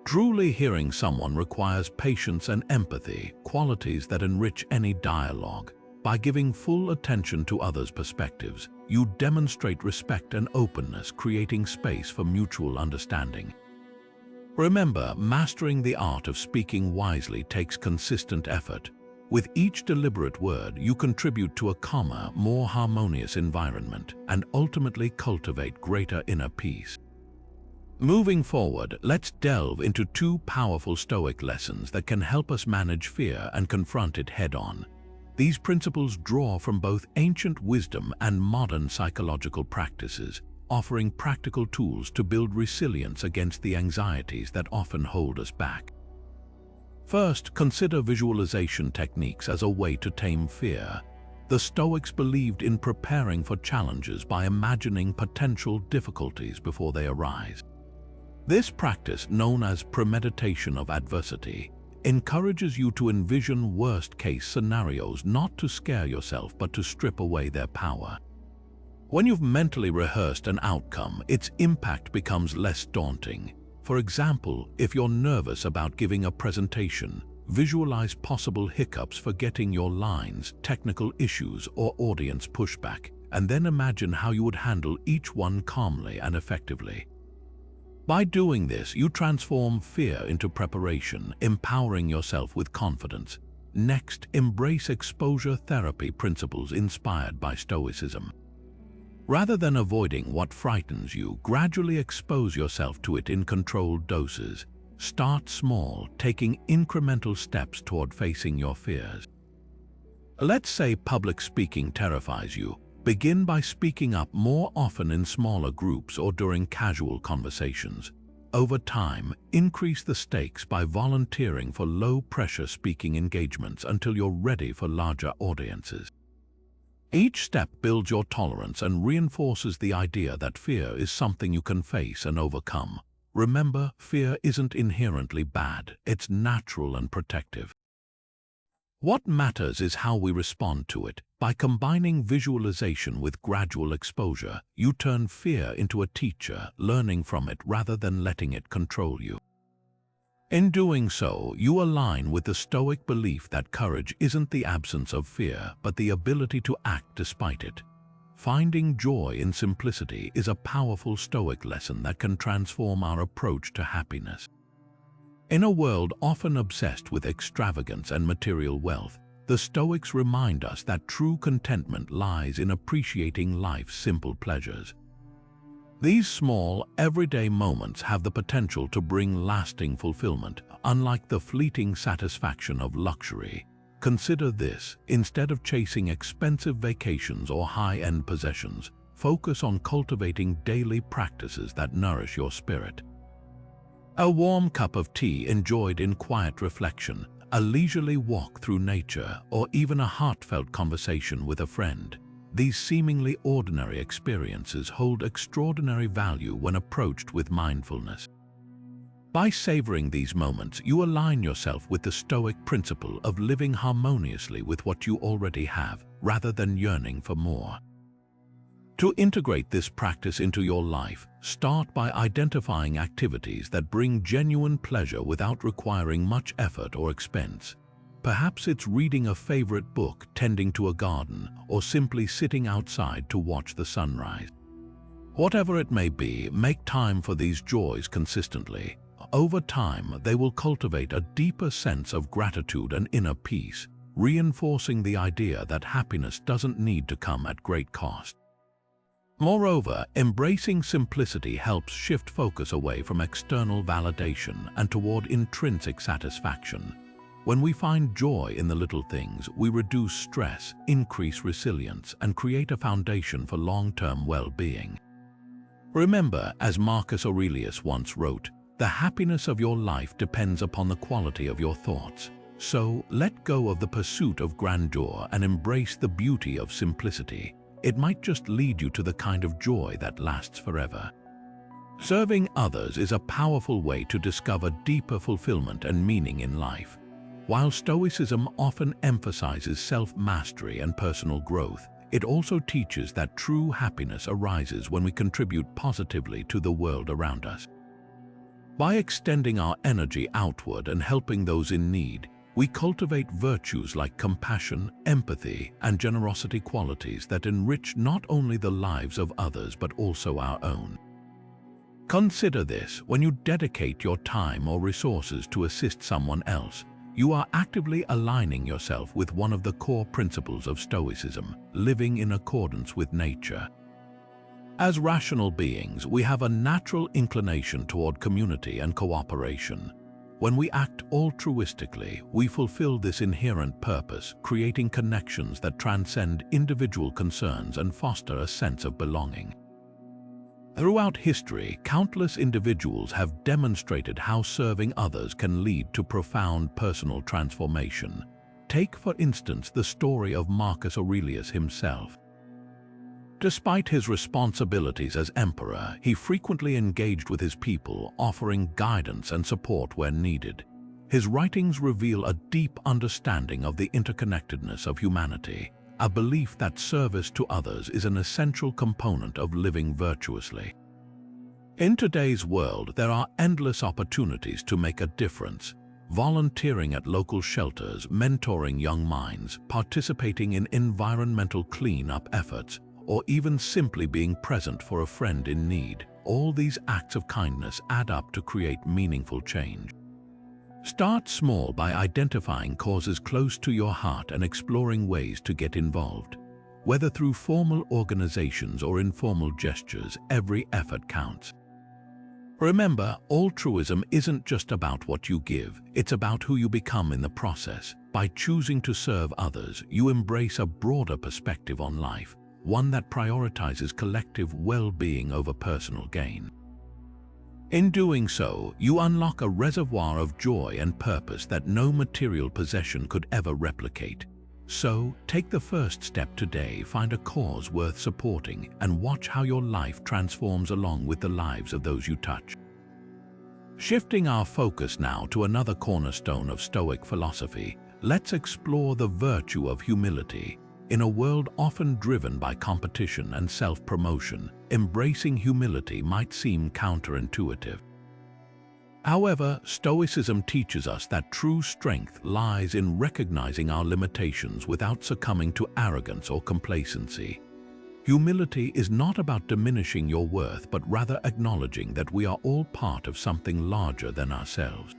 Truly hearing someone requires patience and empathy, qualities that enrich any dialogue. By giving full attention to others' perspectives, you demonstrate respect and openness, creating space for mutual understanding. Remember, mastering the art of speaking wisely takes consistent effort. With each deliberate word, you contribute to a calmer, more harmonious environment and ultimately cultivate greater inner peace. Moving forward, let's delve into two powerful Stoic lessons that can help us manage fear and confront it head-on. These principles draw from both ancient wisdom and modern psychological practices, offering practical tools to build resilience against the anxieties that often hold us back. First, consider visualization techniques as a way to tame fear. The Stoics believed in preparing for challenges by imagining potential difficulties before they arise. This practice, known as premeditation of adversity, encourages you to envision worst-case scenarios, not to scare yourself but to strip away their power. When you've mentally rehearsed an outcome, its impact becomes less daunting. For example, if you're nervous about giving a presentation, visualize possible hiccups, forgetting your lines, technical issues, or audience pushback, and then imagine how you would handle each one calmly and effectively. By doing this, you transform fear into preparation, empowering yourself with confidence. Next, embrace exposure therapy principles inspired by Stoicism. Rather than avoiding what frightens you, gradually expose yourself to it in controlled doses. Start small, taking incremental steps toward facing your fears. Let's say public speaking terrifies you. Begin by speaking up more often in smaller groups or during casual conversations. Over time, increase the stakes by volunteering for low-pressure speaking engagements until you're ready for larger audiences. Each step builds your tolerance and reinforces the idea that fear is something you can face and overcome. Remember, fear isn't inherently bad, it's natural and protective. What matters is how we respond to it. By combining visualization with gradual exposure, you turn fear into a teacher, learning from it rather than letting it control you. In doing so, you align with the Stoic belief that courage isn't the absence of fear, but the ability to act despite it. Finding joy in simplicity is a powerful Stoic lesson that can transform our approach to happiness. In a world often obsessed with extravagance and material wealth, the Stoics remind us that true contentment lies in appreciating life's simple pleasures. These small, everyday moments have the potential to bring lasting fulfillment, unlike the fleeting satisfaction of luxury. Consider this: instead of chasing expensive vacations or high-end possessions, focus on cultivating daily practices that nourish your spirit. A warm cup of tea enjoyed in quiet reflection, a leisurely walk through nature, or even a heartfelt conversation with a friend. These seemingly ordinary experiences hold extraordinary value when approached with mindfulness. By savoring these moments, you align yourself with the Stoic principle of living harmoniously with what you already have, rather than yearning for more. To integrate this practice into your life, start by identifying activities that bring genuine pleasure without requiring much effort or expense. Perhaps it's reading a favorite book, tending to a garden, or simply sitting outside to watch the sunrise. Whatever it may be, make time for these joys consistently. Over time, they will cultivate a deeper sense of gratitude and inner peace, reinforcing the idea that happiness doesn't need to come at great cost. Moreover, embracing simplicity helps shift focus away from external validation and toward intrinsic satisfaction. When we find joy in the little things, we reduce stress, increase resilience, and create a foundation for long-term well-being. Remember, as Marcus Aurelius once wrote, "The happiness of your life depends upon the quality of your thoughts." So, let go of the pursuit of grandeur and embrace the beauty of simplicity. It might just lead you to the kind of joy that lasts forever. Serving others is a powerful way to discover deeper fulfillment and meaning in life. While Stoicism often emphasizes self-mastery and personal growth, it also teaches that true happiness arises when we contribute positively to the world around us. By extending our energy outward and helping those in need, we cultivate virtues like compassion, empathy, and generosity, qualities that enrich not only the lives of others but also our own. Consider this: when you dedicate your time or resources to assist someone else, you are actively aligning yourself with one of the core principles of Stoicism, living in accordance with nature. As rational beings, we have a natural inclination toward community and cooperation. When we act altruistically, we fulfill this inherent purpose, creating connections that transcend individual concerns and foster a sense of belonging. Throughout history, countless individuals have demonstrated how serving others can lead to profound personal transformation. Take, for instance, the story of Marcus Aurelius himself. Despite his responsibilities as emperor, he frequently engaged with his people, offering guidance and support where needed. His writings reveal a deep understanding of the interconnectedness of humanity, a belief that service to others is an essential component of living virtuously. In today's world, there are endless opportunities to make a difference. Volunteering at local shelters, mentoring young minds, participating in environmental cleanup efforts, or even simply being present for a friend in need. All these acts of kindness add up to create meaningful change. Start small by identifying causes close to your heart and exploring ways to get involved. Whether through formal organizations or informal gestures, every effort counts. Remember, altruism isn't just about what you give, it's about who you become in the process. By choosing to serve others, you embrace a broader perspective on life, one that prioritizes collective well-being over personal gain. In doing so, you unlock a reservoir of joy and purpose that no material possession could ever replicate. So, take the first step today, find a cause worth supporting, and watch how your life transforms along with the lives of those you touch. Shifting our focus now to another cornerstone of Stoic philosophy, let's explore the virtue of humility. In a world often driven by competition and self-promotion, embracing humility might seem counterintuitive. However, Stoicism teaches us that true strength lies in recognizing our limitations without succumbing to arrogance or complacency. Humility is not about diminishing your worth, but rather acknowledging that we are all part of something larger than ourselves.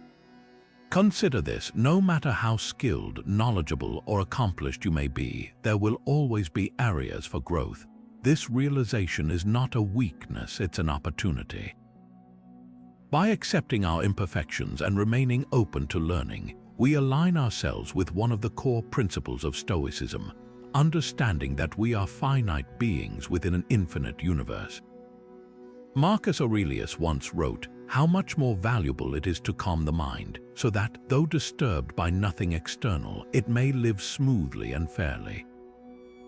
Consider this: no matter how skilled, knowledgeable, or accomplished you may be, there will always be areas for growth. This realization is not a weakness, it's an opportunity. By accepting our imperfections and remaining open to learning, we align ourselves with one of the core principles of Stoicism, understanding that we are finite beings within an infinite universe. Marcus Aurelius once wrote, "How much more valuable it is to calm the mind, so that, though disturbed by nothing external, it may live smoothly and fairly."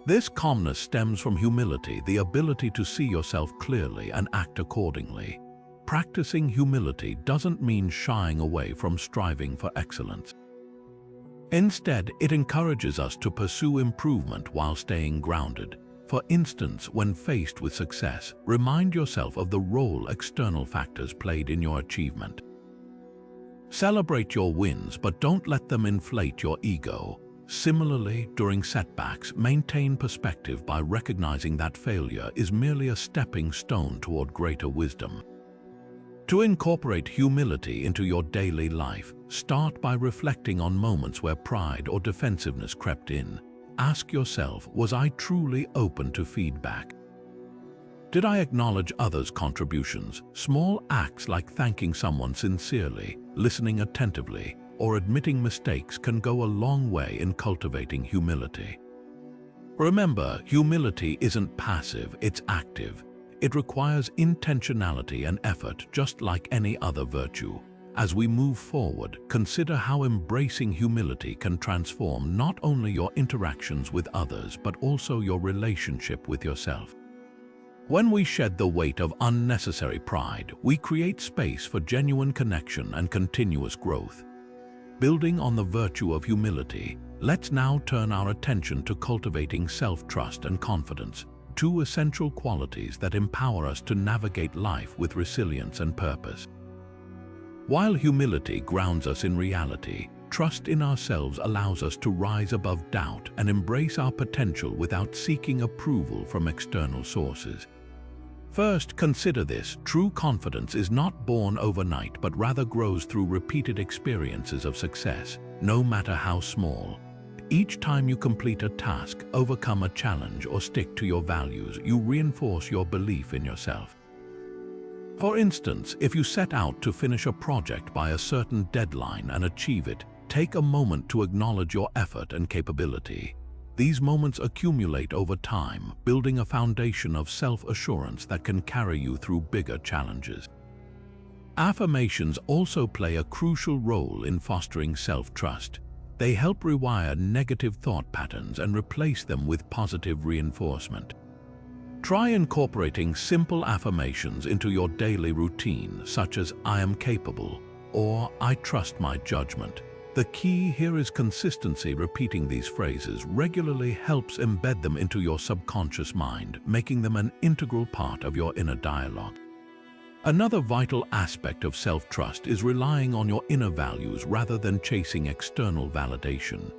This calmness stems from humility, the ability to see yourself clearly and act accordingly. Practicing humility doesn't mean shying away from striving for excellence. Instead, it encourages us to pursue improvement while staying grounded. For instance, when faced with success, remind yourself of the role external factors played in your achievement. Celebrate your wins, but don't let them inflate your ego. Similarly, during setbacks, maintain perspective by recognizing that failure is merely a stepping stone toward greater wisdom. To incorporate humility into your daily life, start by reflecting on moments where pride or defensiveness crept in. Ask yourself, was I truly open to feedback? Did I acknowledge others' contributions? Small acts like thanking someone sincerely, listening attentively, or admitting mistakes can go a long way in cultivating humility. Remember, humility isn't passive, it's active. It requires intentionality and effort, just like any other virtue. As we move forward, consider how embracing humility can transform not only your interactions with others, but also your relationship with yourself. When we shed the weight of unnecessary pride, we create space for genuine connection and continuous growth. Building on the virtue of humility, let's now turn our attention to cultivating self-trust and confidence, two essential qualities that empower us to navigate life with resilience and purpose. While humility grounds us in reality, trust in ourselves allows us to rise above doubt and embrace our potential without seeking approval from external sources. First, consider this: true confidence is not born overnight, but rather grows through repeated experiences of success, no matter how small. Each time you complete a task, overcome a challenge, or stick to your values, you reinforce your belief in yourself. For instance, if you set out to finish a project by a certain deadline and achieve it, take a moment to acknowledge your effort and capability. These moments accumulate over time, building a foundation of self-assurance that can carry you through bigger challenges. Affirmations also play a crucial role in fostering self-trust. They help rewire negative thought patterns and replace them with positive reinforcement. Try incorporating simple affirmations into your daily routine, such as "I am capable," or "I trust my judgment." The key here is consistency. Repeating these phrases regularly helps embed them into your subconscious mind, making them an integral part of your inner dialogue. Another vital aspect of self-trust is relying on your inner values rather than chasing external validation.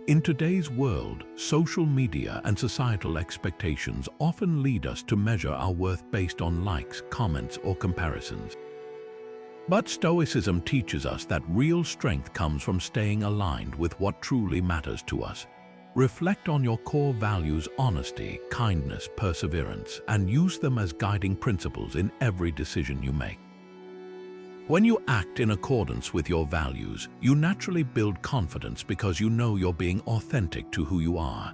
In today's world, social media and societal expectations often lead us to measure our worth based on likes, comments, or comparisons. But Stoicism teaches us that real strength comes from staying aligned with what truly matters to us. Reflect on your core values: honesty, kindness, perseverance, and use them as guiding principles in every decision you make. When you act in accordance with your values, you naturally build confidence because you know you're being authentic to who you are.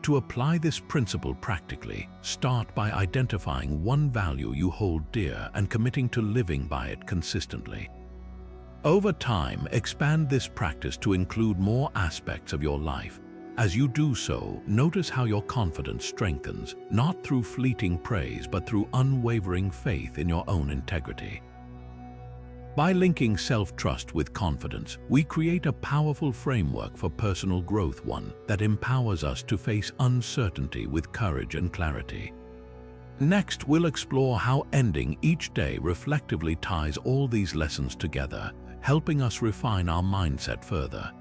To apply this principle practically, start by identifying one value you hold dear and committing to living by it consistently. Over time, expand this practice to include more aspects of your life. As you do so, notice how your confidence strengthens, not through fleeting praise but through unwavering faith in your own integrity. By linking self-trust with confidence, we create a powerful framework for personal growth, one that empowers us to face uncertainty with courage and clarity. Next, we'll explore how ending each day reflectively ties all these lessons together, helping us refine our mindset further.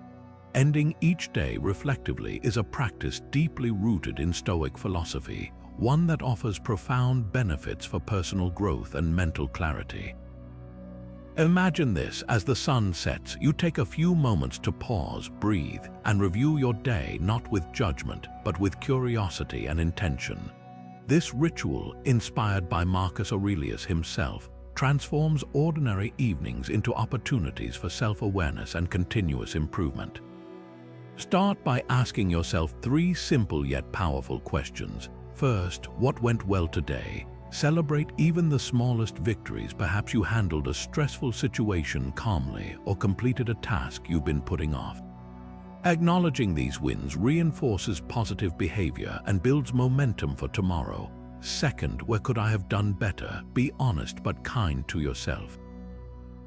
Ending each day reflectively is a practice deeply rooted in Stoic philosophy, one that offers profound benefits for personal growth and mental clarity. Imagine this: as the sun sets, you take a few moments to pause, breathe, and review your day, not with judgment, but with curiosity and intention. This ritual, inspired by Marcus Aurelius himself, transforms ordinary evenings into opportunities for self-awareness and continuous improvement. Start by asking yourself 3 simple yet powerful questions. First, what went well today? Celebrate even the smallest victories. Perhaps you handled a stressful situation calmly or completed a task you've been putting off. Acknowledging these wins reinforces positive behavior and builds momentum for tomorrow. Second, where could I have done better? Be honest but kind to yourself.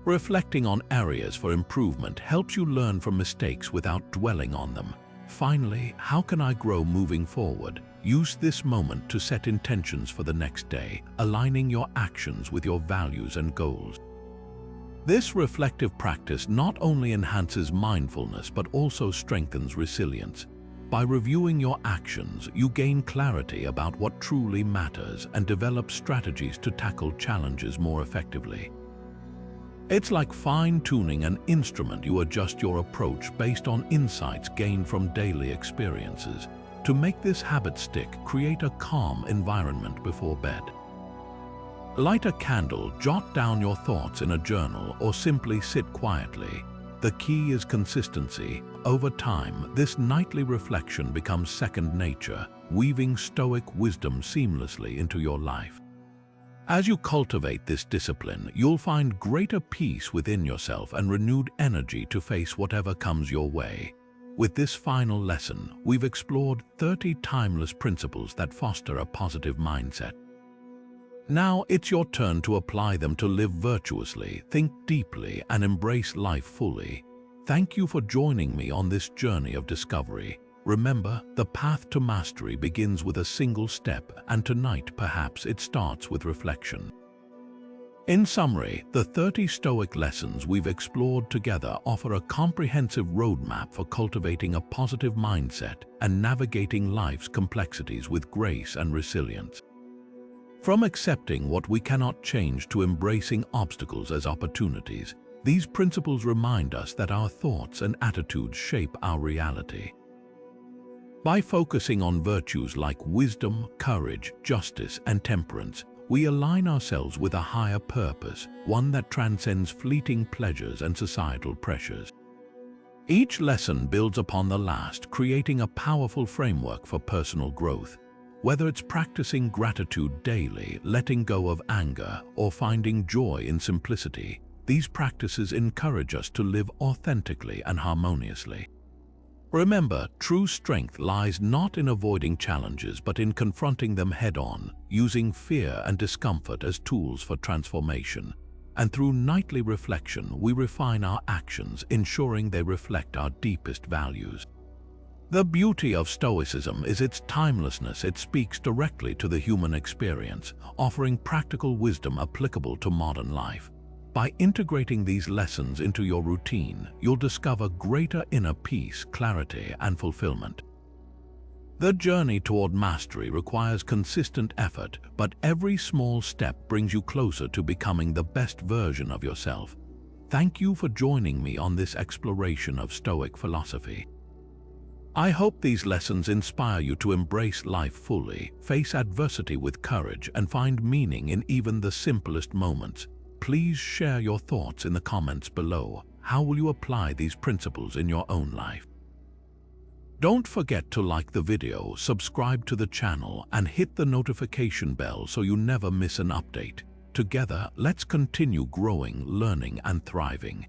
Reflecting on areas for improvement helps you learn from mistakes without dwelling on them. Finally, how can I grow moving forward? Use this moment to set intentions for the next day, aligning your actions with your values and goals. This reflective practice not only enhances mindfulness but also strengthens resilience. By reviewing your actions, you gain clarity about what truly matters and develop strategies to tackle challenges more effectively. It's like fine-tuning an instrument. You adjust your approach based on insights gained from daily experiences. To make this habit stick, create a calm environment before bed. Light a candle, jot down your thoughts in a journal, or simply sit quietly. The key is consistency. Over time, this nightly reflection becomes second nature, weaving Stoic wisdom seamlessly into your life. As you cultivate this discipline, you'll find greater peace within yourself and renewed energy to face whatever comes your way. With this final lesson, we've explored 30 timeless principles that foster a positive mindset. Now it's your turn to apply them to live virtuously, think deeply, and embrace life fully. Thank you for joining me on this journey of discovery. Remember, the path to mastery begins with a single step, and tonight perhaps it starts with reflection. In summary, the 30 Stoic lessons we've explored together offer a comprehensive roadmap for cultivating a positive mindset and navigating life's complexities with grace and resilience. From accepting what we cannot change to embracing obstacles as opportunities, these principles remind us that our thoughts and attitudes shape our reality. By focusing on virtues like wisdom, courage, justice, and temperance, we align ourselves with a higher purpose, one that transcends fleeting pleasures and societal pressures. Each lesson builds upon the last, creating a powerful framework for personal growth. Whether it's practicing gratitude daily, letting go of anger, or finding joy in simplicity, these practices encourage us to live authentically and harmoniously. Remember, true strength lies not in avoiding challenges but in confronting them head-on, using fear and discomfort as tools for transformation. and through nightly reflection we refine our actions, ensuring they reflect our deepest values. The beauty of Stoicism is its timelessness. It speaks directly to the human experience, offering practical wisdom applicable to modern life. By integrating these lessons into your routine, you'll discover greater inner peace, clarity, and fulfillment. The journey toward mastery requires consistent effort, but every small step brings you closer to becoming the best version of yourself. Thank you for joining me on this exploration of Stoic philosophy. I hope these lessons inspire you to embrace life fully, face adversity with courage, and find meaning in even the simplest moments. Please share your thoughts in the comments below. How will you apply these principles in your own life? Don't forget to like the video, subscribe to the channel, and hit the notification bell so you never miss an update. Together, let's continue growing, learning, and thriving.